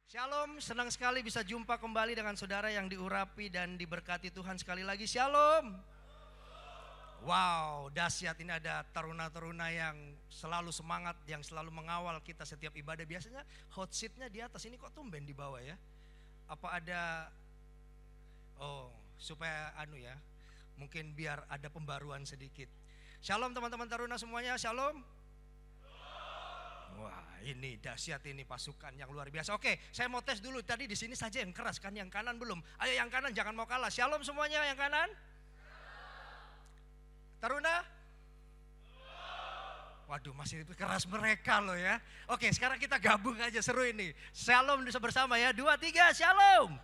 Shalom, senang sekali bisa jumpa kembali dengan saudara yang diurapi dan diberkati Tuhan sekali lagi. Shalom. Wow, dahsyat, ini ada taruna-taruna yang selalu semangat, yang selalu mengawal kita setiap ibadah. Biasanya hot seatnya di atas, ini kok tumben di bawah ya? Apa ada, supaya mungkin biar ada pembaruan sedikit. Shalom teman-teman taruna semuanya, shalom. Wah, ini dahsyat, ini pasukan yang luar biasa. Oke, saya mau tes dulu. Tadi di sini saja yang keras kan, yang kanan belum. Ayo yang kanan jangan mau kalah. Shalom semuanya yang kanan. Taruna? Waduh, masih keras mereka loh ya. Oke, sekarang kita gabung aja, seru ini. Shalom bersama ya. 2, 3, shalom.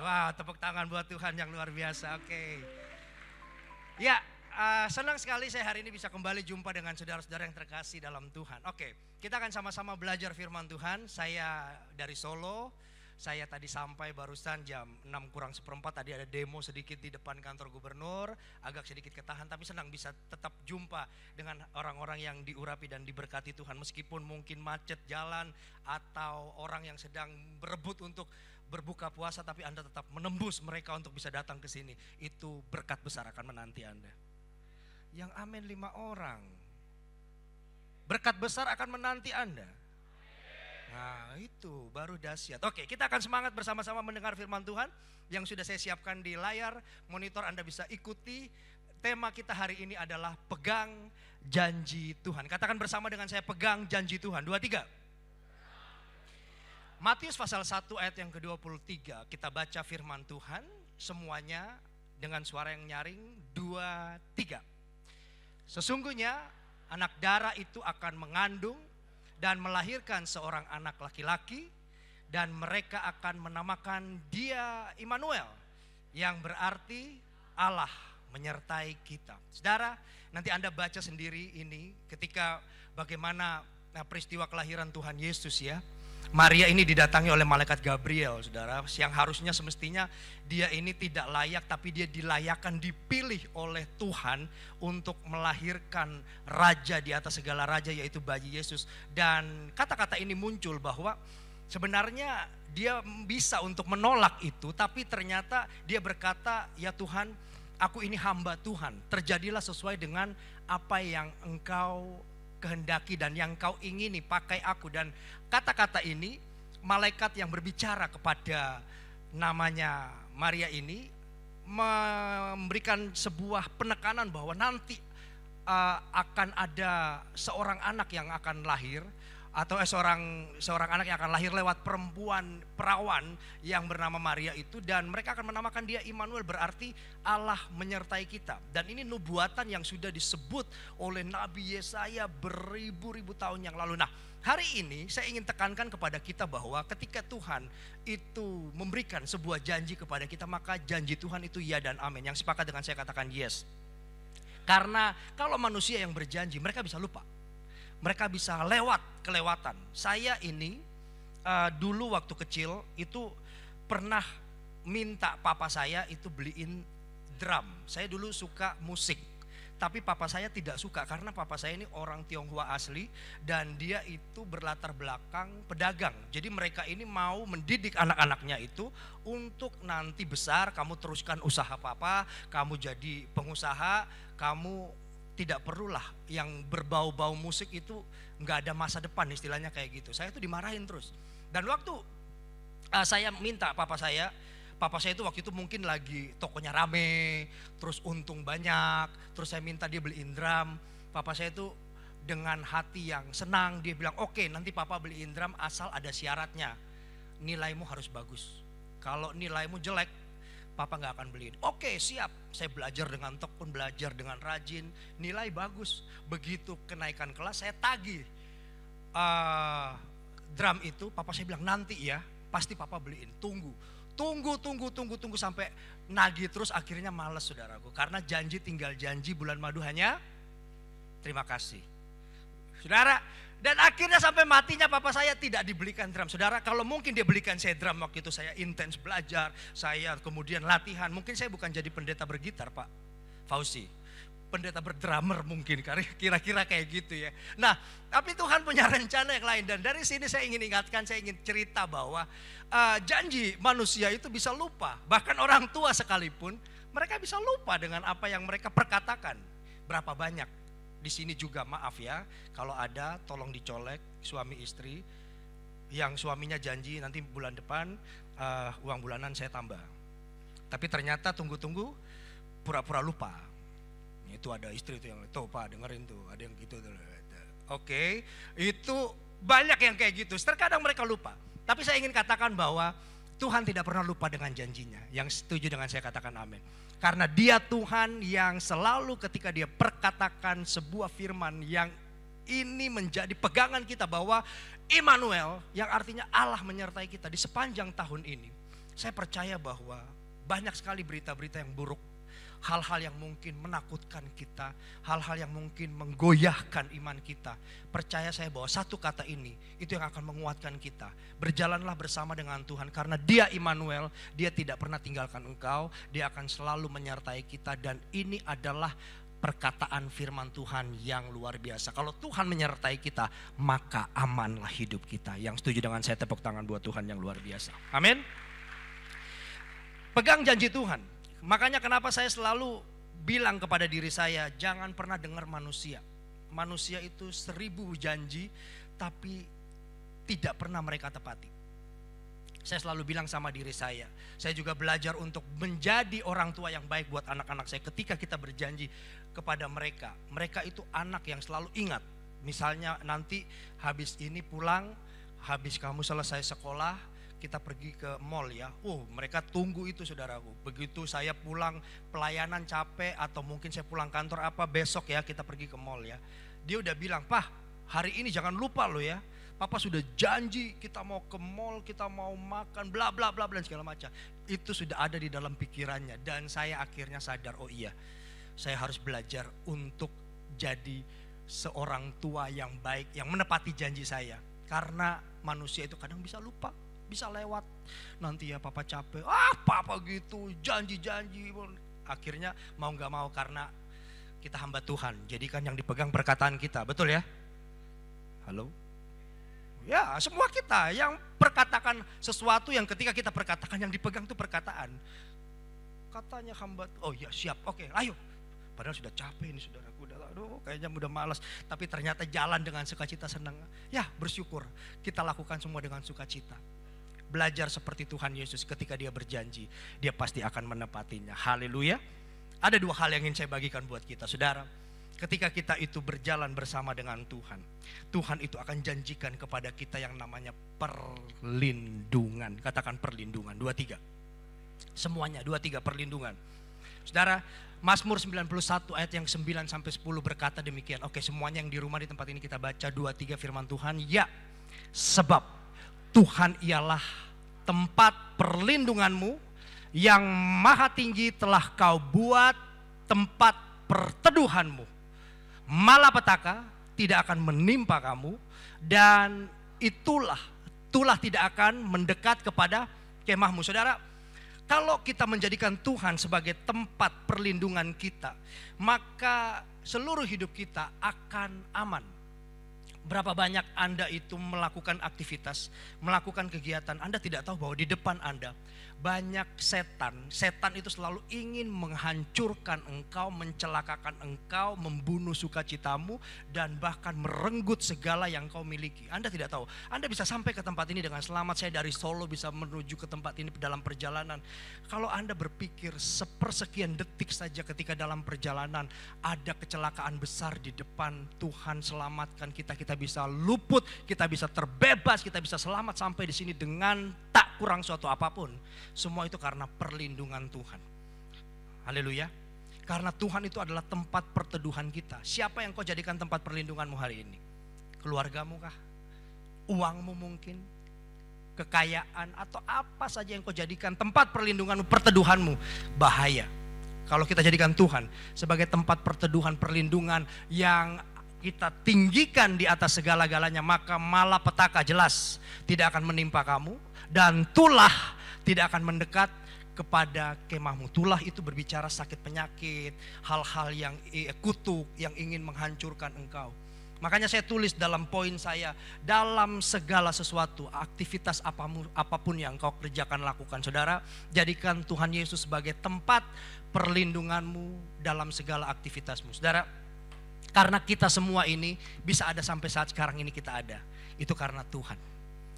Wah, tepuk tangan buat Tuhan yang luar biasa. Oke. Ya. Senang sekali saya hari ini bisa kembali jumpa dengan saudara-saudara yang terkasih dalam Tuhan. Oke, kita akan sama-sama belajar firman Tuhan. Saya dari Solo, saya tadi sampai barusan jam 6:04. Tadi ada demo sedikit di depan kantor gubernur, agak sedikit ketahan, tapi senang bisa tetap jumpa dengan orang-orang yang diurapi dan diberkati Tuhan. Meskipun mungkin macet jalan atau orang yang sedang berebut untuk berbuka puasa, tapi Anda tetap menembus mereka untuk bisa datang ke sini. Itu berkat besar akan menanti Anda. Yang amin 5 orang. Berkat besar akan menanti Anda. Nah itu baru dahsyat. Oke, kita akan semangat bersama-sama mendengar firman Tuhan yang sudah saya siapkan di layar monitor. Anda bisa ikuti. Tema kita hari ini adalah pegang janji Tuhan. Katakan bersama dengan saya, pegang janji Tuhan. 2, 3. Matius pasal 1 ayat yang ke-23. Kita baca firman Tuhan semuanya dengan suara yang nyaring. 2, 3. Sesungguhnya anak darah itu akan mengandung dan melahirkan seorang anak laki-laki, dan mereka akan menamakan dia Immanuel, yang berarti Allah menyertai kita. Saudara, nanti Anda baca sendiri ini ketika bagaimana peristiwa kelahiran Tuhan Yesus ya. Maria ini didatangi oleh malaikat Gabriel, saudara, yang harusnya semestinya dia ini tidak layak, tapi dia dilayakkan, dipilih oleh Tuhan untuk melahirkan raja di atas segala raja, yaitu bayi Yesus. Dan kata-kata ini muncul bahwa sebenarnya dia bisa untuk menolak itu, tapi ternyata dia berkata, ya Tuhan, aku ini hamba Tuhan, terjadilah sesuai dengan apa yang Engkau kehendaki dan yang Kau ingini, pakai aku. Dan kata-kata ini malaikat yang berbicara kepada namanya Maria ini memberikan sebuah penekanan bahwa nanti akan ada seorang anak yang akan lahir, atau seorang anak yang akan lahir lewat perempuan perawan yang bernama Maria itu, dan mereka akan menamakan dia Immanuel, berarti Allah menyertai kita. Dan ini nubuatan yang sudah disebut oleh Nabi Yesaya beribu-ribu tahun yang lalu. Nah, hari ini saya ingin tekankan kepada kita bahwa ketika Tuhan itu memberikan sebuah janji kepada kita, maka janji Tuhan itu ya dan amin. Yang sepakat dengan saya katakan yes. Karena kalau manusia yang berjanji, mereka bisa lupa. Mereka bisa kelewatan. Saya ini dulu waktu kecil itu pernah minta papa saya itu beliin drum. Saya dulu suka musik, tapi papa saya tidak suka karena papa saya ini orang Tionghoa asli dan dia itu berlatar belakang pedagang. Jadi mereka ini mau mendidik anak-anaknya itu untuk nanti besar kamu teruskan usaha papa, kamu jadi pengusaha, kamu tidak perlulah yang berbau-bau musik itu, nggak ada masa depan, istilahnya kayak gitu. Saya tuh dimarahin terus. Dan waktu saya minta papa saya itu waktu itu mungkin lagi tokonya rame, terus untung banyak, terus saya minta dia beliin drum. Papa saya itu dengan hati yang senang, dia bilang oke, nanti papa beliin drum asal ada syaratnya, nilaimu harus bagus. Kalau nilaimu jelek, papa gak akan beliin. Oke, siap. Saya belajar dengan tekun, belajar dengan rajin, nilai bagus. Begitu kenaikan kelas saya tagih drum itu. Papa saya bilang nanti ya, pasti papa beliin. Tunggu sampai nagih terus, akhirnya malas saudaraku. Karena janji tinggal janji, bulan madu hanya terima kasih. Saudara, dan akhirnya sampai matinya papa saya tidak dibelikan drum. Saudara, kalau mungkin dia belikan saya drum waktu itu, saya intens belajar, saya kemudian latihan. Mungkin saya bukan jadi pendeta bergitar Pak Fauzi. pendeta berdrummer mungkin, kira-kira kayak gitu ya. Nah, tapi Tuhan punya rencana yang lain. Dan dari sini saya ingin ingatkan, saya ingin cerita bahwa janji manusia itu bisa lupa. Bahkan orang tua sekalipun, mereka bisa lupa dengan apa yang mereka perkatakan. Berapa banyak di sini juga, maaf ya, kalau ada tolong dicolek suami istri yang suaminya janji nanti bulan depan uang bulanan saya tambah. Tapi ternyata tunggu-tunggu pura-pura lupa. Itu ada istri itu yang, tuh Pak dengerin tuh, ada yang gitu. Oke, itu banyak yang kayak gitu. Terkadang mereka lupa. Tapi saya ingin katakan bahwa Tuhan tidak pernah lupa dengan janjinya. Yang setuju dengan saya katakan amin. Karena Dia Tuhan yang selalu ketika Dia perkatakan sebuah firman yang ini menjadi pegangan kita bahwa Immanuel, yang artinya Allah menyertai kita di sepanjang tahun ini. Saya percaya bahwa banyak sekali berita-berita yang buruk, hal-hal yang mungkin menakutkan kita, hal-hal yang mungkin menggoyahkan iman kita. Percaya saya bahwa satu kata ini, itu yang akan menguatkan kita. Berjalanlah bersama dengan Tuhan karena Dia Immanuel, Dia tidak pernah tinggalkan engkau, Dia akan selalu menyertai kita. Dan ini adalah perkataan firman Tuhan yang luar biasa. Kalau Tuhan menyertai kita, maka amanlah hidup kita. Yang setuju dengan saya tepuk tangan buat Tuhan yang luar biasa. Amin. Pegang janji Tuhan. Makanya kenapa saya selalu bilang kepada diri saya, jangan pernah dengar manusia. Manusia itu 1000 janji, tapi tidak pernah mereka tepati. Saya selalu bilang sama diri saya juga belajar untuk menjadi orang tua yang baik buat anak-anak saya. Ketika kita berjanji kepada mereka, mereka itu anak yang selalu ingat. Misalnya nanti habis ini pulang, habis kamu selesai sekolah, kita pergi ke mall ya. Mereka tunggu itu saudaraku. Begitu saya pulang pelayanan capek atau mungkin saya pulang kantor besok ya kita pergi ke mall ya. Dia udah bilang, "Pak, hari ini jangan lupa lo ya. Papa sudah janji kita mau ke mall, kita mau makan bla bla bla bla segala macam." Itu sudah ada di dalam pikirannya dan saya akhirnya sadar, oh iya. Saya harus belajar untuk jadi seorang tua yang baik, yang menepati janji saya. Karena manusia itu kadang bisa lupa. Bisa lewat, nanti ya papa capek, papa gitu, janji-janji. Akhirnya mau gak mau karena kita hamba Tuhan, jadi kan yang dipegang perkataan kita, betul ya? Halo? Ya semua kita yang perkatakan sesuatu yang ketika kita perkatakan yang dipegang itu perkataan. Katanya hamba, oh ya siap, oke ayo. Padahal sudah capek ini saudaraku, kayaknya udah malas. Tapi ternyata jalan dengan sukacita senang. Ya bersyukur, kita lakukan semua dengan sukacita. Belajar seperti Tuhan Yesus ketika Dia berjanji, Dia pasti akan menepatinya. Haleluya. Ada 2 hal yang ingin saya bagikan buat kita saudara. Ketika kita itu berjalan bersama dengan Tuhan, Tuhan itu akan janjikan kepada kita yang namanya perlindungan. Katakan perlindungan, 2-3. Semuanya 2-3 perlindungan. Saudara, Mazmur 91 ayat yang 9-10 berkata demikian. Oke, semuanya yang di rumah di tempat ini kita baca 2-3 firman Tuhan. Ya, sebab Tuhan ialah tempat perlindunganmu, yang maha tinggi telah kau buat tempat perteduhanmu. Malapetaka tidak akan menimpa kamu, dan itulah tidak akan mendekat kepada kemahmu. Saudara, kalau kita menjadikan Tuhan sebagai tempat perlindungan kita, maka seluruh hidup kita akan aman. Berapa banyak Anda itu melakukan aktivitas, melakukan kegiatan, Anda tidak tahu bahwa di depan Anda banyak setan itu selalu ingin menghancurkan engkau, mencelakakan engkau, membunuh sukacitamu, dan bahkan merenggut segala yang kau miliki. Anda tidak tahu, Anda bisa sampai ke tempat ini dengan selamat. Saya dari Solo bisa menuju ke tempat ini dalam perjalanan. Kalau Anda berpikir sepersekian detik saja ketika dalam perjalanan ada kecelakaan besar di depan, Tuhan selamatkan kita, kita bisa luput, kita bisa terbebas, kita bisa selamat sampai di sini dengan tak kurang suatu apapun. Semua itu karena perlindungan Tuhan. Haleluya. Karena Tuhan itu adalah tempat perteduhan kita. Siapa yang kau jadikan tempat perlindunganmu hari ini? Keluargamu kah? Uangmu mungkin? Kekayaan atau apa saja yang kau jadikan tempat perlindunganmu, perteduhanmu? Bahaya. Kalau kita jadikan Tuhan sebagai tempat perteduhan, perlindungan yang kita tinggikan di atas segala-galanya, maka malapetaka jelas tidak akan menimpa kamu, dan tulah tidak akan mendekat kepada kemahmu. Tulah itu berbicara sakit penyakit, hal-hal yang kutuk yang ingin menghancurkan engkau. Makanya saya tulis dalam poin saya, dalam segala sesuatu, aktivitas apapun yang kau kerjakan, lakukan. Saudara, jadikan Tuhan Yesus sebagai tempat perlindunganmu dalam segala aktivitasmu. Saudara, karena kita semua ini bisa ada sampai saat sekarang ini kita ada, itu karena Tuhan.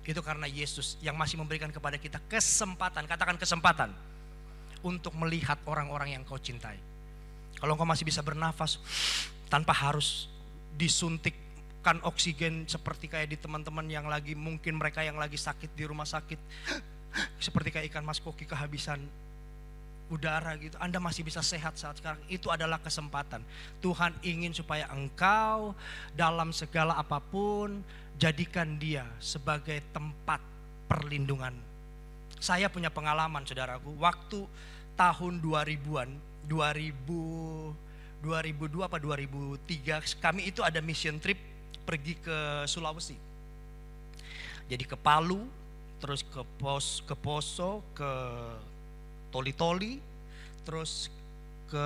Itu karena Yesus yang masih memberikan kepada kita kesempatan, katakan kesempatan, untuk melihat orang-orang yang kau cintai. Kalau kau masih bisa bernafas tanpa harus disuntikkan oksigen seperti kayak di teman-teman yang lagi, mungkin mereka yang lagi sakit di rumah sakit, seperti kayak ikan mas koki kehabisan udara gitu, Anda masih bisa sehat saat sekarang. Itu adalah kesempatan. Tuhan ingin supaya engkau dalam segala apapun, jadikan dia sebagai tempat perlindungan. Saya punya pengalaman, saudaraku, waktu tahun 2000-an, 2002 apa 2003, kami itu ada mission trip pergi ke Sulawesi. Jadi ke Palu, terus ke Poso, ke Toli-Toli, terus ke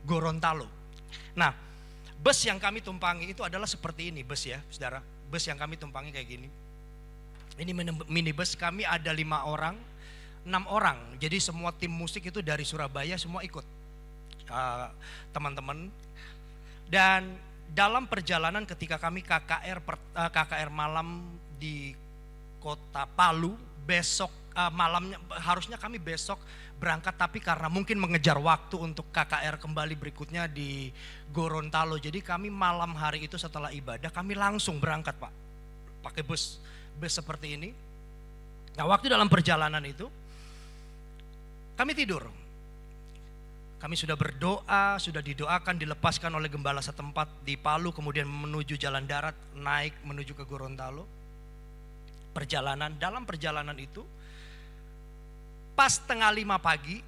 Gorontalo. Nah, bus yang kami tumpangi itu adalah seperti ini bus ya, saudara. Bus yang kami tumpangi kayak gini. Ini minibus, kami ada 5 orang, 6 orang. Jadi semua tim musik itu dari Surabaya semua ikut. Teman-teman. Dan dalam perjalanan ketika kami KKR malam di kota Palu, besok malamnya harusnya kami besok berangkat, tapi karena mungkin mengejar waktu untuk KKR kembali berikutnya di Gorontalo, jadi kami malam hari itu setelah ibadah kami langsung berangkat, Pak, pakai bus seperti ini. Nah, waktu dalam perjalanan itu kami tidur. Kami sudah berdoa, sudah didoakan, dilepaskan oleh gembala setempat di Palu, kemudian menuju jalan darat, naik menuju ke Gorontalo. Dalam perjalanan itu, pas 4:30 pagi,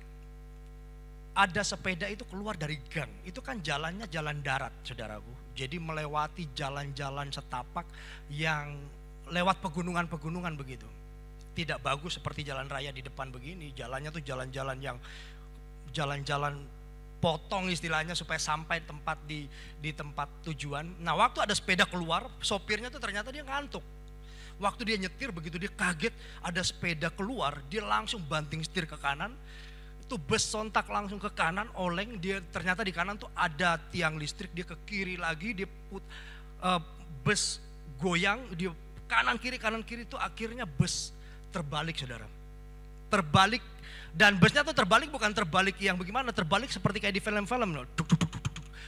ada sepeda itu keluar dari gang. Itu kan jalannya jalan darat, saudaraku. Jadi melewati jalan-jalan setapak yang lewat pegunungan-pegunungan begitu. Tidak bagus seperti jalan raya di depan begini. Jalannya tuh jalan-jalan yang jalan-jalan potong istilahnya supaya sampai tempat di tempat tujuan. Nah, waktu ada sepeda keluar, sopirnya tuh ternyata dia ngantuk. Waktu dia nyetir begitu dia kaget ada sepeda keluar, dia langsung banting setir ke kanan. Itu bus sontak langsung ke kanan, oleng. Dia ternyata di kanan tuh ada tiang listrik, dia ke kiri lagi, dia bus goyang, dia kanan kiri tuh akhirnya bus terbalik, saudara. Terbalik. Dan busnya tuh terbalik bukan terbalik yang bagaimana, terbalik seperti kayak di film-film,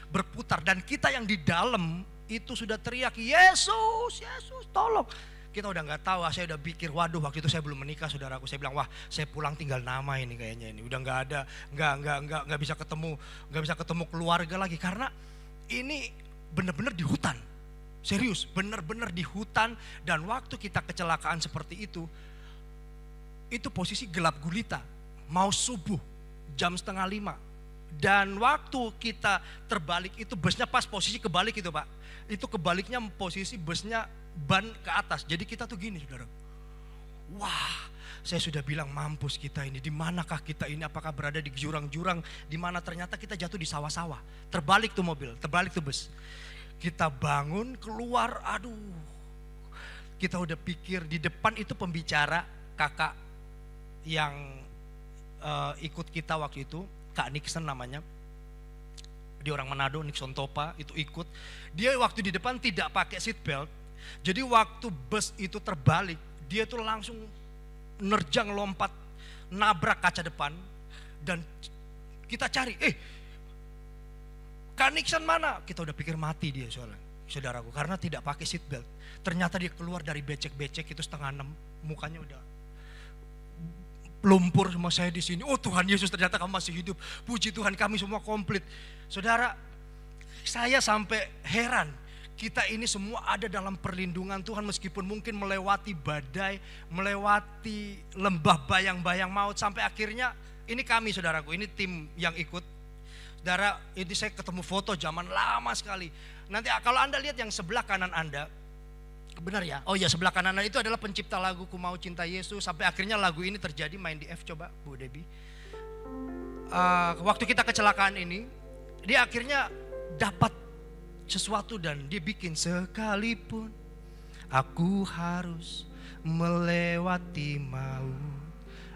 berputar. Dan kita yang di dalam itu sudah teriak, Yesus, Yesus, tolong. Kita udah nggak tahu, saya udah pikir, waduh, waktu itu saya belum menikah, saudaraku. Saya bilang, wah, saya pulang tinggal nama ini kayaknya ini, udah nggak ada, nggak bisa ketemu keluarga lagi, karena ini benar-benar di hutan, serius, benar-benar di hutan. Dan waktu kita kecelakaan seperti itu posisi gelap gulita. Mau subuh jam 4:30. Dan waktu kita terbalik itu busnya pas posisi kebalik itu, Pak. Itu kebaliknya posisi busnya ban ke atas. Jadi kita tuh gini, saudara. Wah, saya sudah bilang mampus kita ini. Di manakah kita ini? Apakah berada di jurang-jurang? Di mana ternyata kita jatuh di sawah-sawah. Terbalik tuh mobil, terbalik tuh bus. Kita bangun keluar, aduh. Kita udah pikir di depan itu pembicara kakak yang ikut kita waktu itu, Kak Nixon namanya. Dia orang Manado, Nixon Topa itu ikut. Dia waktu di depan tidak pakai seat belt. Jadi waktu bus itu terbalik, dia tuh langsung nerjang, lompat, nabrak kaca depan. Dan kita cari, Kak Nixon mana? Kita udah pikir mati dia soalnya, saudaraku, karena tidak pakai seat belt. Ternyata dia keluar dari becek-becek itu 5:30, mukanya udah lumpur. Sama saya di sini, oh Tuhan Yesus, ternyata kamu masih hidup. Puji Tuhan, kami semua komplit. Saudara, saya sampai heran. Kita ini semua ada dalam perlindungan Tuhan, meskipun mungkin melewati badai, melewati lembah bayang-bayang maut. Sampai akhirnya, ini kami, saudaraku, ini tim yang ikut. Saudara, ini saya ketemu foto zaman lama sekali. Nanti kalau Anda lihat yang sebelah kanan Anda, Benar ya? Oh ya, sebelah kanan itu adalah pencipta lagu Ku Mau Cinta Yesus. Sampai akhirnya lagu ini terjadi, main di F coba Bu Debbie. Waktu kita kecelakaan ini, dia akhirnya dapat sesuatu dan dia bikin sekalipun aku harus melewati maut,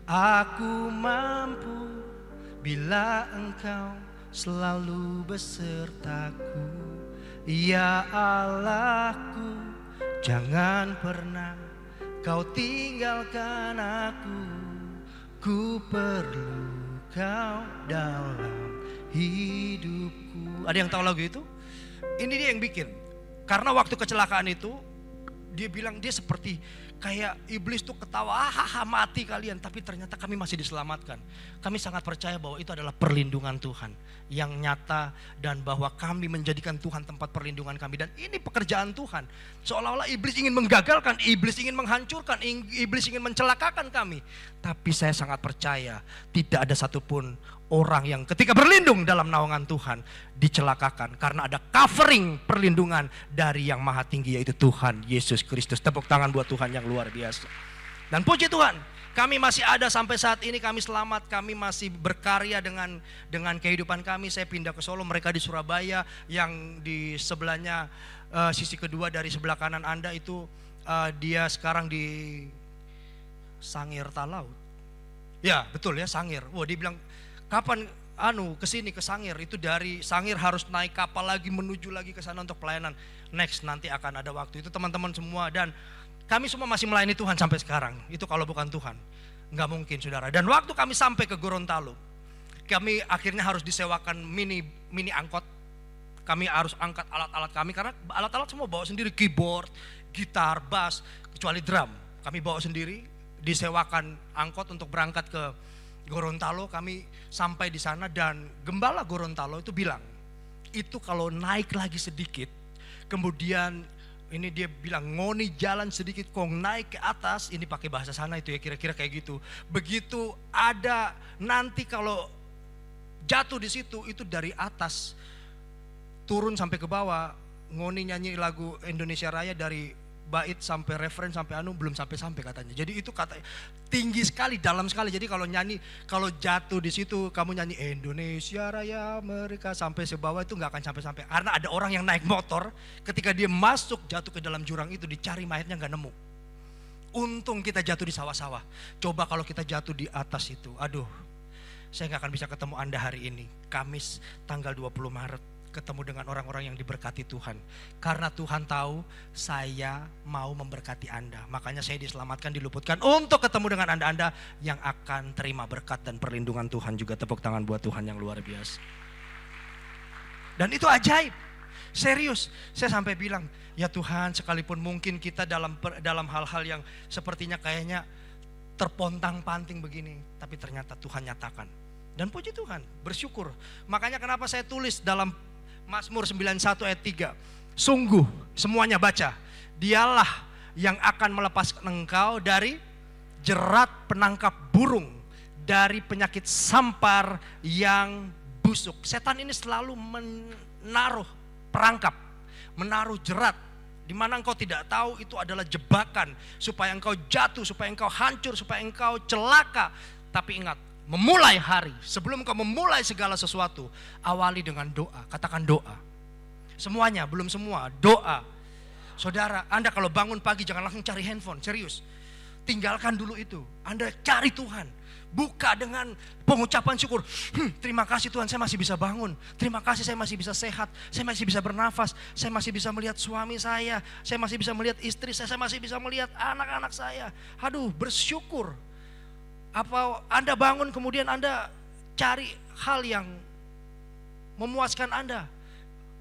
aku mampu bila Engkau selalu besertaku. Ya Allahku, jangan pernah Kau tinggalkan aku. Ku perlu Kau dalam hidupku. Ada yang tahu lagu itu? Ini dia yang bikin. Karena waktu kecelakaan itu, dia bilang dia seperti kayak iblis tuh ketawa, hahaha mati kalian. Tapi ternyata kami masih diselamatkan. Kami sangat percaya bahwa itu adalah perlindungan Tuhan yang nyata. Dan bahwa kami menjadikan Tuhan tempat perlindungan kami. Dan ini pekerjaan Tuhan. Seolah-olah iblis ingin menggagalkan, iblis ingin menghancurkan, iblis ingin mencelakakan kami. Tapi saya sangat percaya tidak ada satupun orang yang ketika berlindung dalam naungan Tuhan dicelakakan. Karena ada covering perlindungan dari yang maha tinggi, yaitu Tuhan Yesus Kristus. Tepuk tangan buat Tuhan yang luar biasa. Dan puji Tuhan, kami masih ada sampai saat ini, kami selamat, kami masih berkarya dengan kehidupan kami. Saya pindah ke Solo, mereka di Surabaya, yang di sebelahnya sisi kedua dari sebelah kanan Anda itu dia sekarang di Sangir Talaut. Ya betul ya, Sangir. Wah, dia bilang kapan kesini ke Sangir, itu dari Sangir harus naik kapal lagi menuju lagi ke sana untuk pelayanan. Next nanti akan ada waktu itu teman-teman semua, dan kami semua masih melayani Tuhan sampai sekarang. Itu kalau bukan Tuhan nggak mungkin saudara. Dan waktu kami sampai ke Gorontalo, kami akhirnya harus disewakan mini angkot. Kami harus angkat alat-alat kami karena alat-alat semua bawa sendiri, keyboard, gitar, bass, kecuali drum. Kami bawa sendiri, disewakan angkot untuk berangkat ke Gorontalo. Kami sampai di sana dan gembala Gorontalo itu bilang, itu kalau naik lagi sedikit, kemudian ini dia bilang ngoni jalan sedikit kong naik ke atas, ini pakai bahasa sana itu ya, kira-kira kayak gitu. Begitu ada nanti kalau jatuh di situ itu dari atas turun sampai ke bawah. Ngoni nyanyi lagu Indonesia Raya dari bait sampai referen sampai belum sampai katanya. Jadi itu kata tinggi sekali, dalam sekali. Jadi kalau nyanyi, kalau jatuh di situ kamu nyanyi Indonesia Raya mereka sampai sebawah, itu nggak akan sampai. Karena ada orang yang naik motor, ketika dia masuk jatuh ke dalam jurang itu, dicari mayatnya nggak nemu. Untung kita jatuh di sawah-sawah. Coba kalau kita jatuh di atas itu, aduh, saya nggak akan bisa ketemu Anda hari ini. Kamis tanggal 20 Maret. Ketemu dengan orang-orang yang diberkati Tuhan. Karena Tuhan tahu saya mau memberkati Anda. Makanya saya diselamatkan, diluputkan untuk ketemu dengan Anda yang akan terima berkat dan perlindungan Tuhan juga. Tepuk tangan buat Tuhan yang luar biasa. Dan itu ajaib. Serius, saya sampai bilang, ya Tuhan, sekalipun mungkin kita dalam hal-hal yang sepertinya kayaknya terpontang-panting begini, tapi ternyata Tuhan nyatakan. Dan puji Tuhan, bersyukur. Makanya kenapa saya tulis dalam Mazmur 91 ayat 3. Sungguh, semuanya baca. Dialah yang akan melepaskan engkau dari jerat penangkap burung, dari penyakit sampar yang busuk. Setan ini selalu menaruh perangkap, menaruh jerat, di mana engkau tidak tahu itu adalah jebakan, supaya engkau jatuh, supaya engkau hancur, supaya engkau celaka. Tapi ingat, memulai hari, sebelum kau memulai segala sesuatu, awali dengan doa. Katakan doa. Semuanya, belum semua, doa. Saudara, Anda kalau bangun pagi jangan langsung cari handphone, serius. Tinggalkan dulu itu. Anda cari Tuhan. Buka dengan pengucapan syukur. Terima kasih Tuhan, saya masih bisa bangun. Terima kasih saya masih bisa sehat. Saya masih bisa bernafas. Saya masih bisa melihat suami saya. Saya masih bisa melihat istri saya. Saya masih bisa melihat anak-anak saya. Aduh, bersyukur. Apa Anda bangun kemudian Anda cari hal yang memuaskan Anda.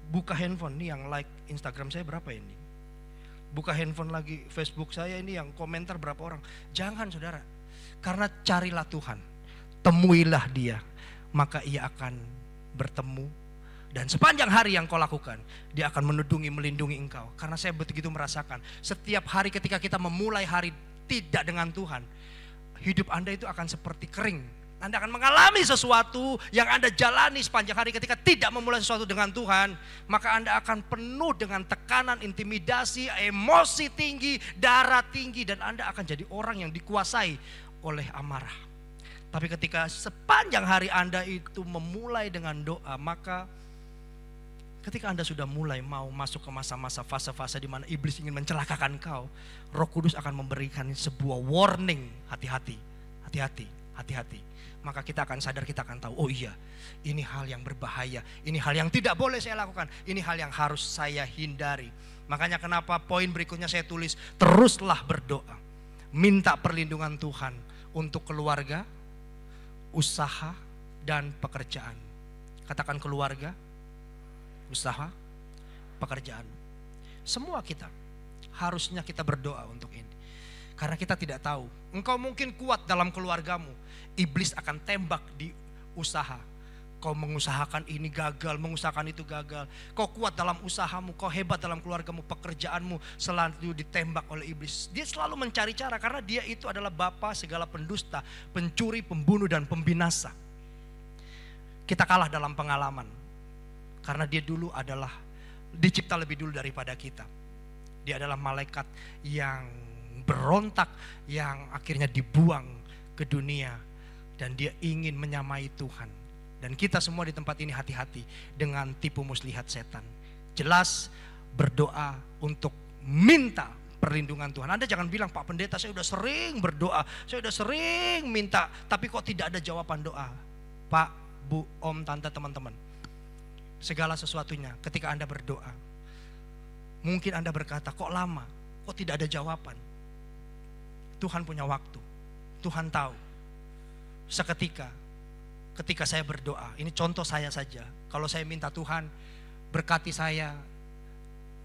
Buka handphone, nih yang like Instagram saya berapa ini? Buka handphone lagi Facebook saya ini yang komentar berapa orang. Jangan saudara, karena carilah Tuhan, temuilah dia, maka ia akan bertemu. Dan sepanjang hari yang kau lakukan, dia akan menudungi, melindungi engkau. Karena saya begitu merasakan, setiap hari ketika kita memulai hari tidak dengan Tuhan, hidup Anda itu akan seperti kering. Anda akan mengalami sesuatu yang Anda jalani sepanjang hari ketika tidak memulai sesuatu dengan Tuhan. Maka Anda akan penuh dengan tekanan, intimidasi, emosi tinggi, darah tinggi. Dan Anda akan jadi orang yang dikuasai oleh amarah. Tapi ketika sepanjang hari Anda itu memulai dengan doa, maka ketika Anda sudah mulai mau masuk ke masa-masa fase-fase di mana iblis ingin mencelakakan kau, Roh Kudus akan memberikan sebuah warning, hati-hati, hati-hati, hati-hati. Maka kita akan sadar, kita akan tahu, oh iya, ini hal yang berbahaya, ini hal yang tidak boleh saya lakukan, ini hal yang harus saya hindari. Makanya kenapa poin berikutnya saya tulis, teruslah berdoa, minta perlindungan Tuhan untuk keluarga, usaha, dan pekerjaan. Katakan keluarga, usaha, pekerjaan. Semua kita, harusnya kita berdoa untuk ini. Karena kita tidak tahu, engkau mungkin kuat dalam keluargamu, iblis akan tembak di usaha. Kau mengusahakan ini gagal, mengusahakan itu gagal. Kau kuat dalam usahamu, kau hebat dalam keluargamu, pekerjaanmu selalu ditembak oleh iblis. Dia selalu mencari cara karena dia itu adalah bapa segala pendusta, pencuri, pembunuh, dan pembinasa. Kita kalah dalam pengalaman. Karena dia dulu adalah dicipta lebih dulu daripada kita. Dia adalah malaikat yang berontak, yang akhirnya dibuang ke dunia. Dan dia ingin menyamai Tuhan. Dan kita semua di tempat ini hati-hati dengan tipu muslihat setan. Jelas berdoa untuk minta perlindungan Tuhan. Anda jangan bilang, Pak Pendeta saya sudah sering berdoa, saya sudah sering minta, tapi kok tidak ada jawaban doa. Pak, Bu, Om, Tante, teman-teman, segala sesuatunya ketika Anda berdoa, mungkin Anda berkata, kok lama, kok tidak ada jawaban. Tuhan punya waktu, Tuhan tahu. Seketika, ketika saya berdoa, ini contoh saya saja. Kalau saya minta Tuhan berkati saya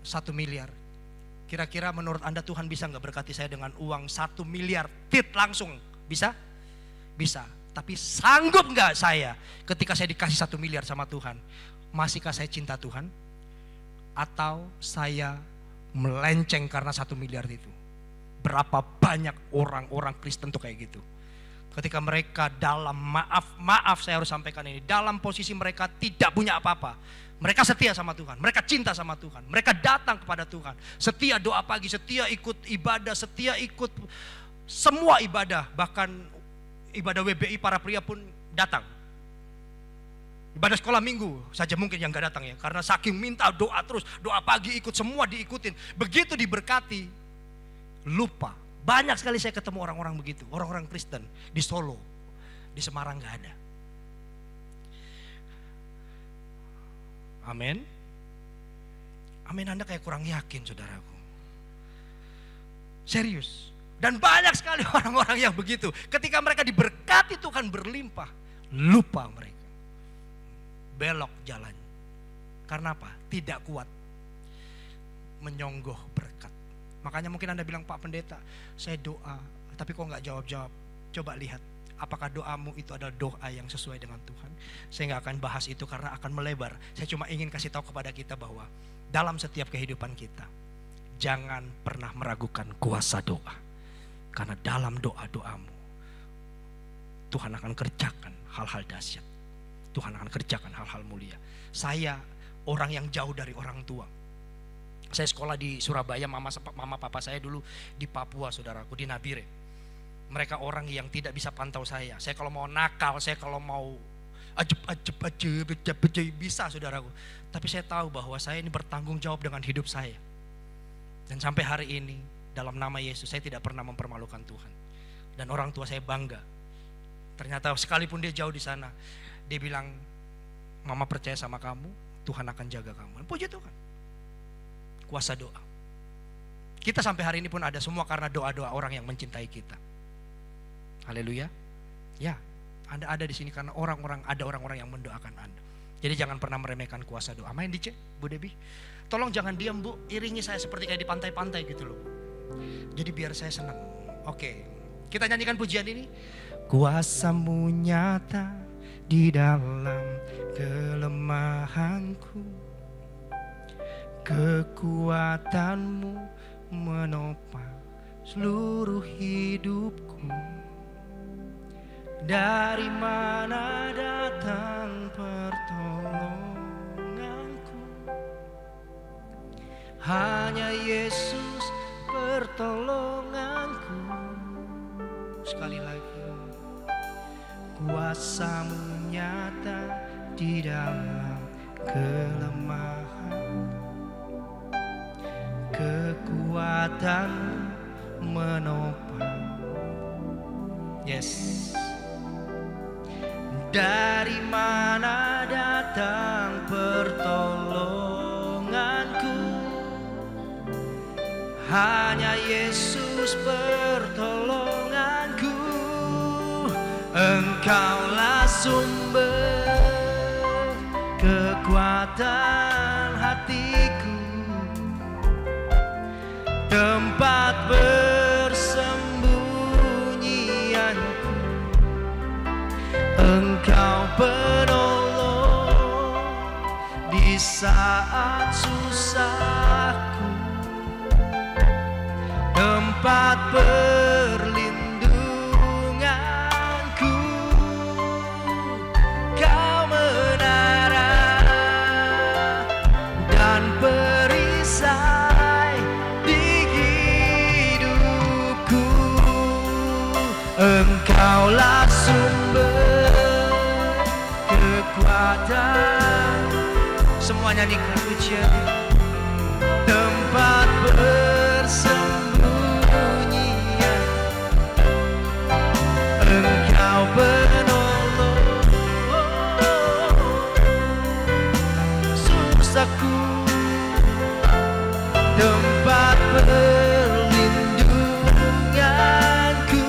1 miliar, kira-kira menurut Anda Tuhan bisa gak berkati saya dengan uang 1 miliar tit langsung? Bisa? Bisa. Tapi sanggup gak saya ketika saya dikasih 1 miliar sama Tuhan? Masihkah saya cinta Tuhan? Atau saya melenceng karena 1 miliar itu? Berapa banyak orang-orang Kristen tuh kayak gitu. Ketika mereka dalam maaf saya harus sampaikan ini, dalam posisi mereka tidak punya apa-apa, mereka setia sama Tuhan, mereka cinta sama Tuhan, mereka datang kepada Tuhan, setia doa pagi, setia ikut ibadah, setia ikut semua ibadah, bahkan ibadah WBI para pria pun datang. Ibadah sekolah minggu saja mungkin yang gak datang ya, karena saking minta doa terus, doa pagi ikut, semua diikutin. Begitu diberkati, lupa. Banyak sekali saya ketemu orang-orang begitu, orang-orang Kristen di Solo, di Semarang gak ada. Amin. Amin, Anda kayak kurang yakin saudaraku. Serius. Dan banyak sekali orang-orang yang begitu. Ketika mereka diberkati Tuhan berlimpah, lupa mereka. Belok jalannya. Karena apa? Tidak kuat menyonggoh berkat. Makanya mungkin Anda bilang, Pak Pendeta, saya doa, tapi kok gak jawab-jawab. Coba lihat, apakah doamu itu adalah doa yang sesuai dengan Tuhan. Saya gak akan bahas itu karena akan melebar. Saya cuma ingin kasih tahu kepada kita bahwa dalam setiap kehidupan kita, jangan pernah meragukan kuasa doa. Karena dalam doa-doamu, Tuhan akan kerjakan hal-hal dahsyat. Tuhan akan kerjakan hal-hal mulia. Saya orang yang jauh dari orang tua. Saya sekolah di Surabaya, mama papa saya dulu di Papua saudaraku, di Nabire. Mereka orang yang tidak bisa pantau saya. Saya kalau mau nakal, saya kalau mau ajeb bisa saudaraku. Tapi saya tahu bahwa saya ini bertanggung jawab dengan hidup saya. Dan sampai hari ini dalam nama Yesus saya tidak pernah mempermalukan Tuhan. Dan orang tua saya bangga. Ternyata sekalipun dia jauh di sana, dia bilang, mama percaya sama kamu, Tuhan akan jaga kamu. Puji Tuhan. Kuasa doa. Kita sampai hari ini pun ada semua karena doa-doa orang yang mencintai kita. Haleluya. Ya, Anda ada di sini karena ada orang-orang yang mendoakan Anda. Jadi jangan pernah meremehkan kuasa doa. Main DJ, Bu Debbie. Tolong jangan diam Bu, iringi saya seperti kayak di pantai-pantai gitu loh. Jadi biar saya senang. Oke, kita nyanyikan pujian ini. Kuasamu nyata di dalam kelemahanku. Kekuatanmu menopang seluruh hidupku. Dari mana datang pertolonganku? Hanya Yesus pertolonganku. Sekali lagi, kuasa-Mu nyata di dalam kelemahan, kekuatan-Mu menopang. Yes. Dari mana datang pertolonganku? Hanya Yesus pertolonganku. Engkaulah sumber kekuatan hatiku, tempat persembunyianku. Engkau penolong di saat susahku, tempat perlindunganku. Kau menara dan perisai di hidupku. Engkaulah sumber kekuatan. Semua nyanyikan pujian. Tempat persembunyian, Engkau penolong susahku, tempat perlindunganku.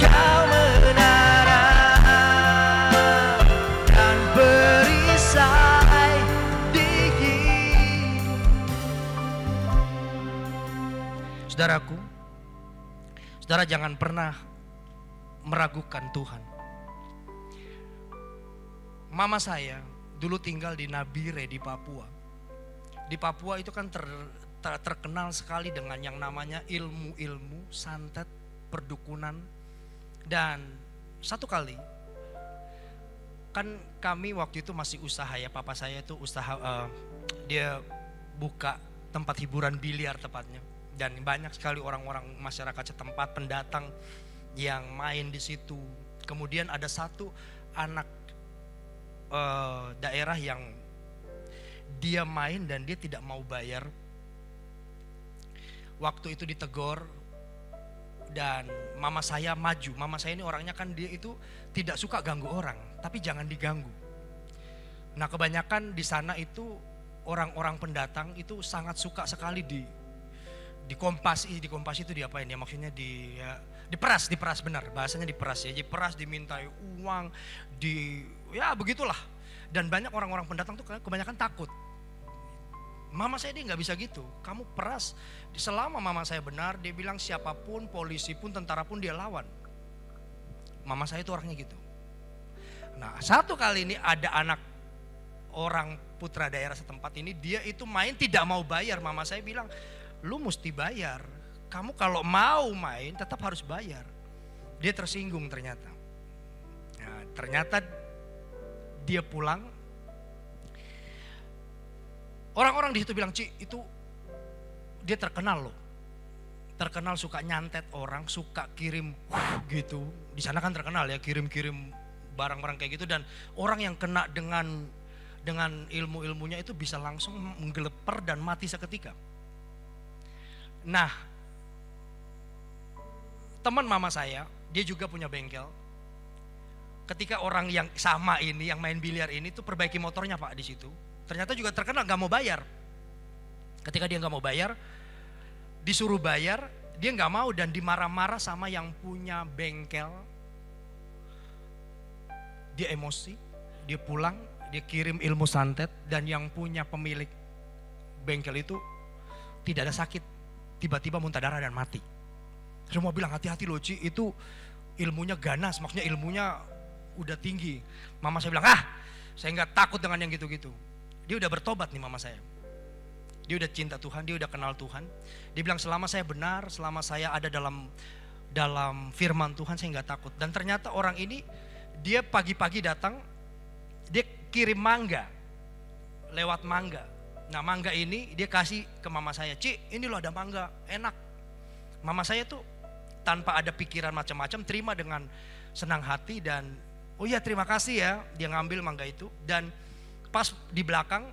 Kau menara dan perisai di hidup. Saudaraku, saudara jangan pernah meragukan Tuhan. Mama saya dulu tinggal di Nabire di Papua. Di Papua itu kan terkenal sekali dengan yang namanya ilmu-ilmu, santet, perdukunan. Dan satu kali kan kami waktu itu masih usaha ya, papa saya itu usaha, dia buka tempat hiburan biliar tepatnya. Dan banyak sekali orang-orang masyarakat setempat, pendatang yang main di situ. Kemudian ada satu anak daerah yang dia main dan dia tidak mau bayar. Waktu itu ditegur dan mama saya maju. Mama saya ini orangnya kan dia itu tidak suka ganggu orang, tapi jangan diganggu. Nah kebanyakan di sana itu orang-orang pendatang itu sangat suka sekali dikompas itu diapain ya, maksudnya diperas benar, bahasanya diperas ya. Diperas, dimintai uang, ya begitulah. Dan banyak orang-orang pendatang tuh kebanyakan takut. Mama saya dia nggak bisa gitu. Kamu peras, selama mama saya benar, dia bilang siapapun, polisi pun, tentara pun dia lawan. Mama saya itu orangnya gitu. Nah satu kali ini ada anak orang putra daerah setempat ini, dia itu main tidak mau bayar. Mama saya bilang, lu mesti bayar. Kamu kalau mau main tetap harus bayar. Dia tersinggung ternyata. Nah, ternyata dia pulang. Orang-orang di situ bilang, Ci, itu dia terkenal loh. Terkenal suka nyantet orang, suka kirim gitu. Di sana kan terkenal ya, kirim-kirim barang-barang kayak gitu. Dan orang yang kena dengan ilmu-ilmunya itu bisa langsung menggeleper dan mati seketika. Nah, teman mama saya, dia juga punya bengkel. Ketika orang yang sama ini, yang main biliar ini tuh perbaiki motornya Pak di situ. Ternyata juga terkenal nggak mau bayar. Ketika dia nggak mau bayar, disuruh bayar, dia nggak mau dan dimarah-marah sama yang punya bengkel. Dia emosi, dia pulang, dia kirim ilmu santet dan yang punya pemilik bengkel itu tidak ada sakit. Tiba-tiba muntah darah dan mati. Semua bilang hati-hati loh Ci, itu ilmunya ganas, maksudnya ilmunya udah tinggi. Mama saya bilang, saya nggak takut dengan yang gitu-gitu. Dia udah bertobat nih mama saya. Dia udah cinta Tuhan, dia udah kenal Tuhan. Dia bilang selama saya benar, selama saya ada dalam firman Tuhan, saya nggak takut. Dan ternyata orang ini, dia pagi-pagi datang, dia kirim mangga, lewat mangga. Nah mangga ini dia kasih ke mama saya, Ci ini loh ada mangga, enak. Mama saya tuh tanpa ada pikiran macam-macam, terima dengan senang hati dan oh iya terima kasih ya. Dia ngambil mangga itu dan pas di belakang,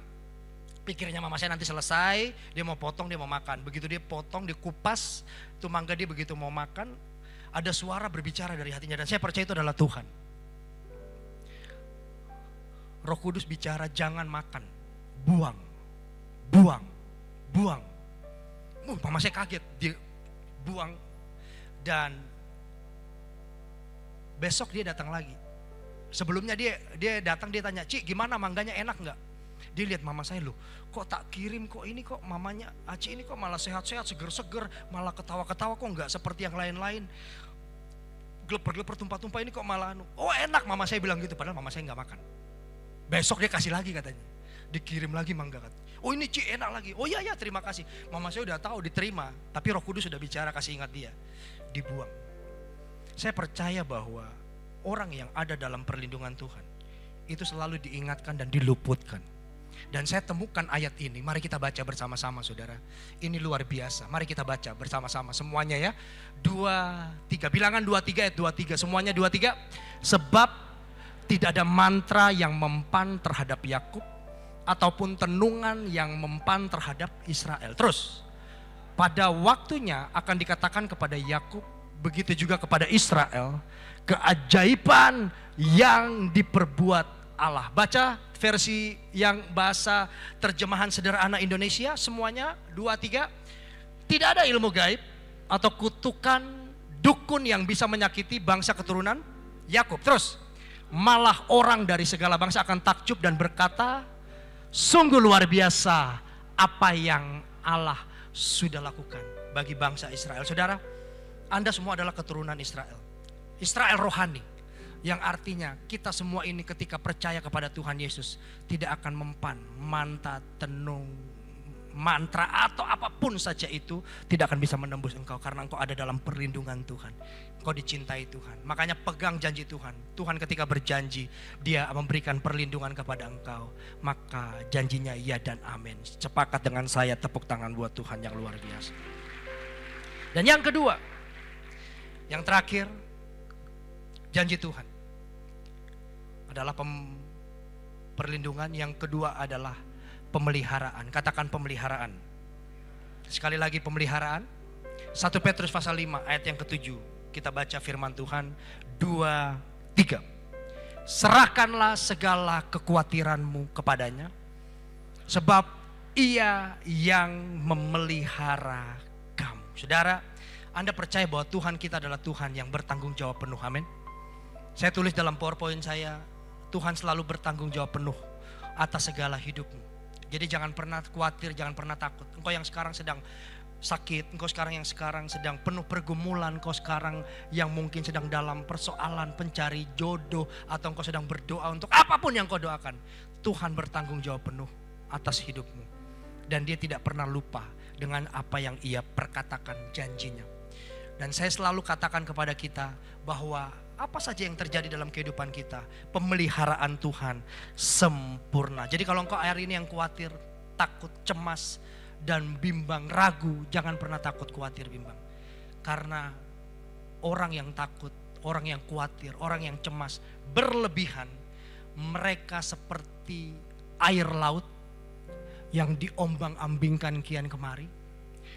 pikirnya mama saya nanti selesai, dia mau potong, dia mau makan. Begitu dia potong, dia kupas itu mangga, dia begitu mau makan, ada suara berbicara dari hatinya dan saya percaya itu adalah Tuhan. Roh Kudus bicara, jangan makan, buang, buang, buang. Mama saya kaget, dia buang. Dan besok dia datang lagi. Sebelumnya dia datang, dia tanya, Ci gimana mangganya, enak nggak? Dia lihat mama saya, loh kok tak kirim, kok ini kok mamanya Aci ini kok malah sehat-sehat, seger-seger, malah ketawa-ketawa, kok nggak seperti yang lain-lain. Geleper-geleper, tumpah-tumpah, ini kok malah oh enak, mama saya bilang gitu, padahal mama saya nggak makan. Besok dia kasih lagi katanya, dikirim lagi mangga katanya. Oh ini Ci enak lagi, oh iya terima kasih. Mama saya udah tahu diterima, tapi Roh Kudus sudah bicara, kasih ingat dia, dibuang. Saya percaya bahwa orang yang ada dalam perlindungan Tuhan itu selalu diingatkan dan diluputkan. Dan saya temukan ayat ini, mari kita baca bersama-sama saudara. Ini luar biasa, mari kita baca bersama-sama semuanya ya. 2-3, bilangan 2-3 ayat 2-3, semuanya 2-3. Sebab tidak ada mantra yang mempan terhadap Yakub ataupun tenungan yang mempan terhadap Israel. Terus, pada waktunya akan dikatakan kepada Yakub, begitu juga kepada Israel, keajaiban yang diperbuat Allah. Baca versi yang bahasa terjemahan sederhana Indonesia, semuanya 2-3. Tidak ada ilmu gaib atau kutukan dukun yang bisa menyakiti bangsa keturunan Yakub. Terus, malah orang dari segala bangsa akan takjub dan berkata, sungguh luar biasa apa yang Allah sudah lakukan bagi bangsa Israel. Saudara, Anda semua adalah keturunan Israel. Israel rohani. Yang artinya kita semua ini ketika percaya kepada Tuhan Yesus tidak akan mempan manta, tenung, mantra atau apapun saja itu tidak akan bisa menembus engkau. Karena engkau ada dalam perlindungan Tuhan. Engkau dicintai Tuhan. Makanya pegang janji Tuhan. Tuhan ketika berjanji dia memberikan perlindungan kepada engkau, maka janjinya iya dan amin. Sepakat dengan saya, tepuk tangan buat Tuhan yang luar biasa. Dan yang kedua, yang terakhir, janji Tuhan adalah perlindungan. Yang kedua adalah pemeliharaan. Katakan pemeliharaan. Sekali lagi pemeliharaan. 1 Petrus pasal 5 ayat yang ke-7. Kita baca firman Tuhan 2-3. Serahkanlah segala kekhawatiranmu kepadanya, sebab ia yang memelihara kamu. Saudara, Anda percaya bahwa Tuhan kita adalah Tuhan yang bertanggung jawab penuh, amin? Saya tulis dalam PowerPoint saya, Tuhan selalu bertanggung jawab penuh atas segala hidupmu. Jadi jangan pernah khawatir, jangan pernah takut. Engkau yang sekarang sedang sakit, engkau sekarang yang sekarang sedang penuh pergumulan, engkau sekarang yang mungkin sedang dalam persoalan pencari jodoh, atau engkau sedang berdoa untuk apapun yang kau doakan. Tuhan bertanggung jawab penuh atas hidupmu. Dan dia tidak pernah lupa dengan apa yang ia perkatakan janjinya. Dan saya selalu katakan kepada kita bahwa apa saja yang terjadi dalam kehidupan kita, pemeliharaan Tuhan sempurna. Jadi kalau engkau hari ini yang khawatir, takut, cemas, dan bimbang, ragu, jangan pernah takut, khawatir, bimbang. Karena orang yang takut, orang yang khawatir, orang yang cemas, berlebihan, mereka seperti air laut yang diombang-ambingkan kian kemari.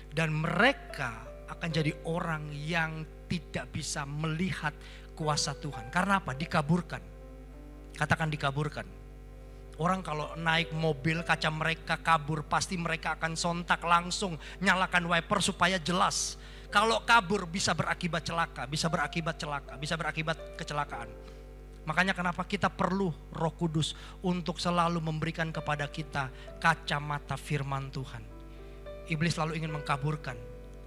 Dan mereka akan jadi orang yang tidak bisa melihat kuasa Tuhan. Karena apa? Dikaburkan. Katakan dikaburkan. Orang kalau naik mobil kaca mereka kabur, pasti mereka akan sontak langsung nyalakan wiper supaya jelas. Kalau kabur bisa berakibat celaka, bisa berakibat celaka, bisa berakibat kecelakaan. Makanya kenapa kita perlu Roh Kudus untuk selalu memberikan kepada kita kacamata firman Tuhan. Iblis selalu ingin mengkaburkan.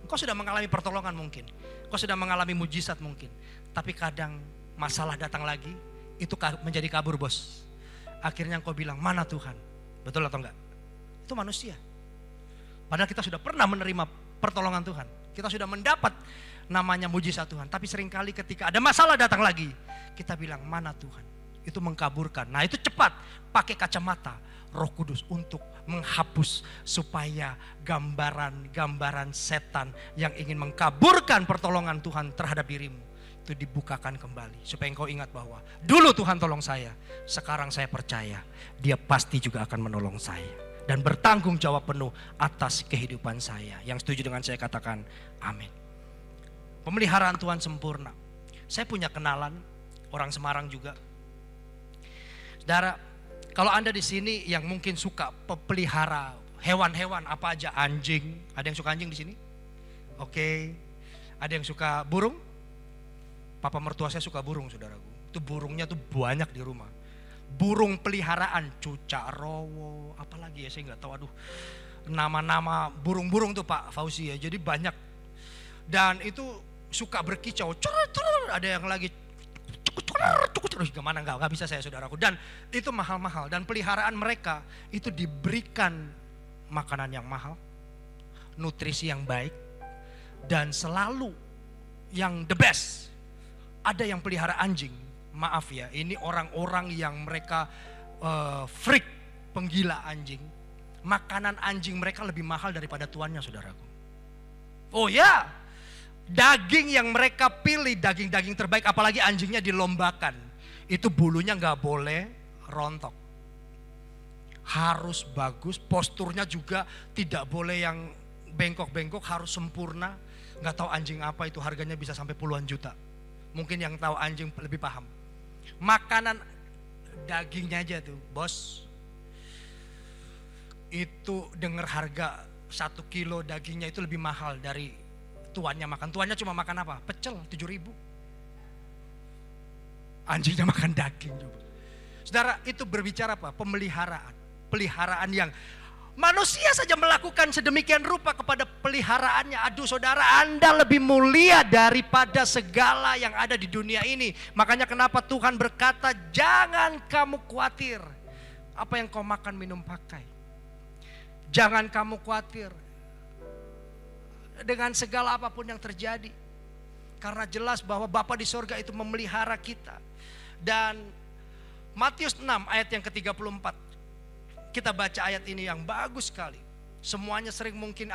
Engkau sudah mengalami pertolongan mungkin, engkau sudah mengalami mujizat mungkin. Tapi kadang masalah datang lagi, itu menjadi kabur, bos. Akhirnya engkau bilang, mana Tuhan? Betul atau enggak? Itu manusia. Padahal kita sudah pernah menerima pertolongan Tuhan. Kita sudah mendapat namanya mujizat Tuhan. Tapi seringkali ketika ada masalah datang lagi, kita bilang, mana Tuhan? Itu mengkaburkan. Nah itu cepat pakai kacamata Roh Kudus untuk menghapus supaya gambaran-gambaran setan yang ingin mengkaburkan pertolongan Tuhan terhadap dirimu itu dibukakan kembali. Supaya engkau ingat bahwa dulu Tuhan tolong saya, sekarang saya percaya Dia pasti juga akan menolong saya dan bertanggung jawab penuh atas kehidupan saya. Yang setuju dengan saya katakan amin. Pemeliharaan Tuhan sempurna. Saya punya kenalan orang Semarang juga. Saudara, kalau Anda di sini yang mungkin suka pelihara hewan-hewan apa aja, anjing, ada yang suka anjing di sini? Oke. Ada yang suka burung? Papa mertua saya suka burung, saudaraku. Itu burungnya tuh banyak di rumah. Burung peliharaan, cucak rowo, apalagi ya saya nggak tahu. Aduh, nama-nama burung-burung tuh Pak Fauzi ya. Jadi banyak. Dan itu suka berkicau. Ada yang lagi gimana nggak bisa saya, saudaraku. Dan itu mahal-mahal. Dan peliharaan mereka itu diberikan makanan yang mahal, nutrisi yang baik, dan selalu yang the best. Ada yang pelihara anjing, maaf ya, ini orang-orang yang mereka freak, penggila anjing. Makanan anjing mereka lebih mahal daripada tuannya, saudaraku. Oh ya, daging yang mereka pilih daging-daging terbaik, apalagi anjingnya dilombakan. Itu bulunya nggak boleh rontok, harus bagus. Posturnya juga tidak boleh yang bengkok-bengkok, harus sempurna. Nggak tahu anjing apa itu, harganya bisa sampai puluhan juta. Mungkin yang tahu anjing lebih paham. Makanan dagingnya aja tuh bos, itu dengar harga 1 kilo dagingnya itu lebih mahal dari tuannya makan. Tuannya cuma makan apa? Pecel 7.000. Anjingnya makan daging coba. Saudara, itu berbicara apa? Pemeliharaan. Peliharaan yang manusia saja melakukan sedemikian rupa kepada peliharaannya. Aduh saudara, Anda lebih mulia daripada segala yang ada di dunia ini. Makanya kenapa Tuhan berkata, jangan kamu khawatir apa yang kau makan, minum, pakai. Jangan kamu khawatir dengan segala apapun yang terjadi. Karena jelas bahwa Bapa di sorga itu memelihara kita. Dan Matius 6 ayat yang ke-34. Kita baca ayat ini yang bagus sekali. Semuanya sering mungkin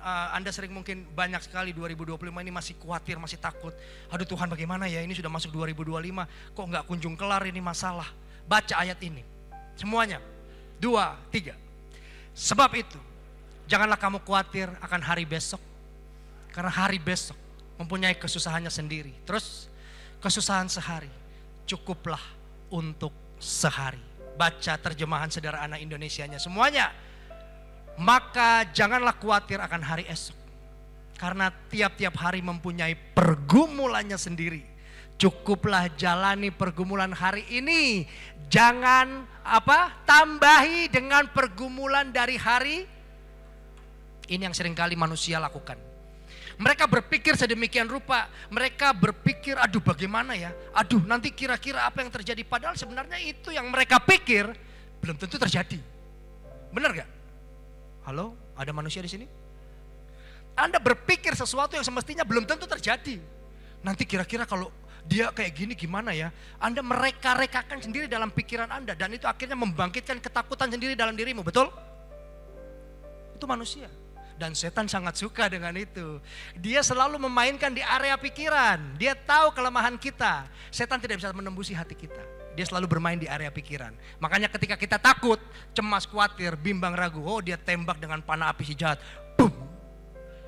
Anda sering mungkin banyak sekali 2025 ini masih khawatir, masih takut. Aduh Tuhan bagaimana ya, ini sudah masuk 2025, kok gak kunjung kelar ini masalah. Baca ayat ini semuanya, 2, 3. Sebab itu janganlah kamu khawatir akan hari besok, karena hari besok mempunyai kesusahannya sendiri. Terus kesusahan sehari cukuplah untuk sehari. Baca terjemahan sederhana Indonesianya semuanya. Maka janganlah khawatir akan hari esok, karena tiap-tiap hari mempunyai pergumulannya sendiri. Cukuplah jalani pergumulan hari ini. Jangan tambahi dengan pergumulan dari hari. Ini yang seringkali manusia lakukan. Mereka berpikir sedemikian rupa. Mereka berpikir, aduh bagaimana ya, aduh nanti kira-kira apa yang terjadi. Padahal sebenarnya itu yang mereka pikir belum tentu terjadi. Benar gak? Halo, ada manusia di sini? Anda berpikir sesuatu yang semestinya belum tentu terjadi. Nanti kira-kira kalau dia kayak gini gimana ya? Anda mereka-rekakan sendiri dalam pikiran Anda. Dan itu akhirnya membangkitkan ketakutan sendiri dalam dirimu, betul? Itu manusia. Dan setan sangat suka dengan itu. Dia selalu memainkan di area pikiran. Dia tahu kelemahan kita. Setan tidak bisa menembusi hati kita. Dia selalu bermain di area pikiran. Makanya ketika kita takut, cemas, khawatir, bimbang, ragu, oh dia tembak dengan panah api si jahat. Boom!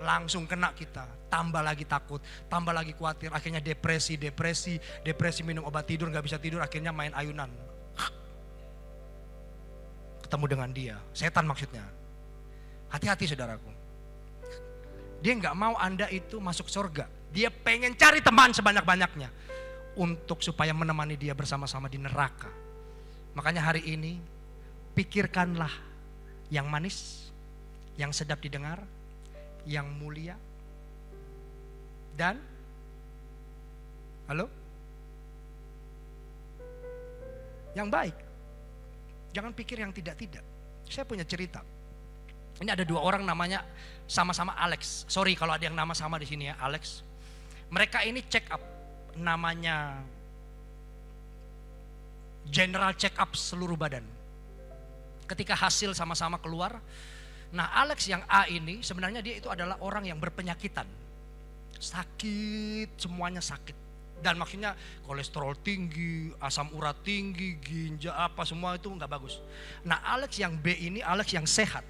Langsung kena kita. Tambah lagi takut, tambah lagi khawatir. Akhirnya depresi, minum obat tidur, gak bisa tidur. Akhirnya main ayunan. Ketemu dengan dia. Setan maksudnya. Hati-hati saudaraku. Dia gak mau Anda itu masuk surga. Dia pengen cari teman sebanyak-banyaknya untuk supaya menemani dia bersama-sama di neraka. Makanya hari ini pikirkanlah yang manis, yang sedap didengar, yang mulia, dan yang baik. Jangan pikir yang tidak-tidak. Saya punya cerita. Ini ada 2 orang namanya sama-sama Alex. Sorry kalau ada yang nama sama di sini ya, Alex. Mereka ini check up, namanya general check up seluruh badan. Ketika hasil sama-sama keluar, nah Alex yang A ini sebenarnya dia itu adalah orang yang berpenyakitan. Sakit, semuanya sakit. Dan maksudnya kolesterol tinggi, asam urat tinggi, ginjal apa semua itu nggak bagus. Nah Alex yang B ini Alex yang sehat,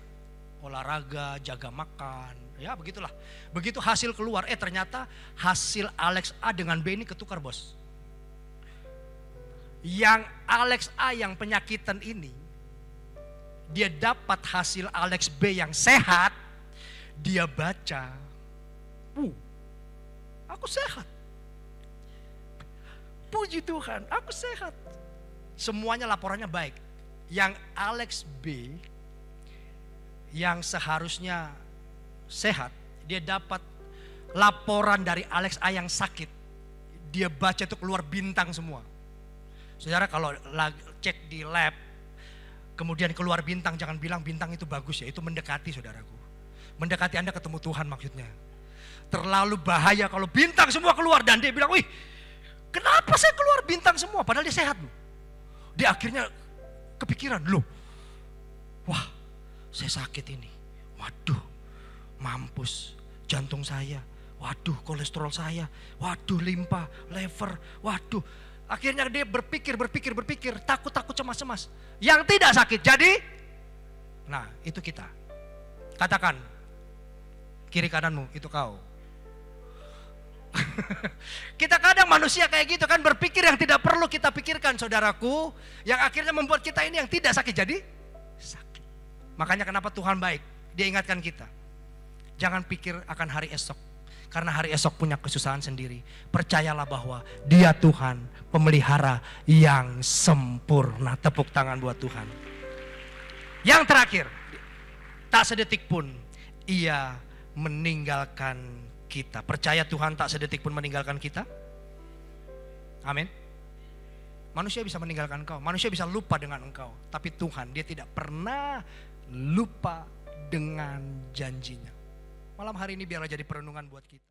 olahraga, jaga makan, ya begitulah. Begitu hasil keluar, ternyata hasil Alex A dengan B ini ketukar bos. Yang Alex A yang penyakitan ini, dia dapat hasil Alex B yang sehat, dia baca, aku sehat. Puji Tuhan, aku sehat. Semuanya laporannya baik. Yang Alex B yang seharusnya sehat, dia dapat laporan dari Alex A yang sakit. Dia baca itu keluar bintang semua. Saudara kalau cek di lab, kemudian keluar bintang, jangan bilang bintang itu bagus ya, itu mendekati saudaraku. Mendekati Anda ketemu Tuhan maksudnya. Terlalu bahaya kalau bintang semua keluar dan dia bilang, wih kenapa saya keluar bintang semua padahal dia sehat loh. Dia akhirnya kepikiran loh, wah saya sakit ini, waduh mampus jantung saya, waduh kolesterol saya, waduh limpa, lever, waduh. Akhirnya dia berpikir, takut cemas. Yang tidak sakit jadi, nah itu kita. Katakan, kiri kananmu itu kau. Kita kadang manusia kayak gitu kan, berpikir yang tidak perlu kita pikirkan saudaraku. Yang akhirnya membuat kita ini yang tidak sakit jadi sakit. Makanya kenapa Tuhan baik, dia ingatkan kita. Jangan pikir akan hari esok. Karena hari esok punya kesusahan sendiri. Percayalah bahwa dia Tuhan pemelihara yang sempurna. Tepuk tangan buat Tuhan. Yang terakhir, tak sedetik pun ia meninggalkan kita. Percaya Tuhan tak sedetik pun meninggalkan kita? Amin. Manusia bisa meninggalkan engkau, manusia bisa lupa dengan engkau. Tapi Tuhan, dia tidak pernah lupa dengan janjinya. Malam hari ini biarlah jadi perenungan buat kita.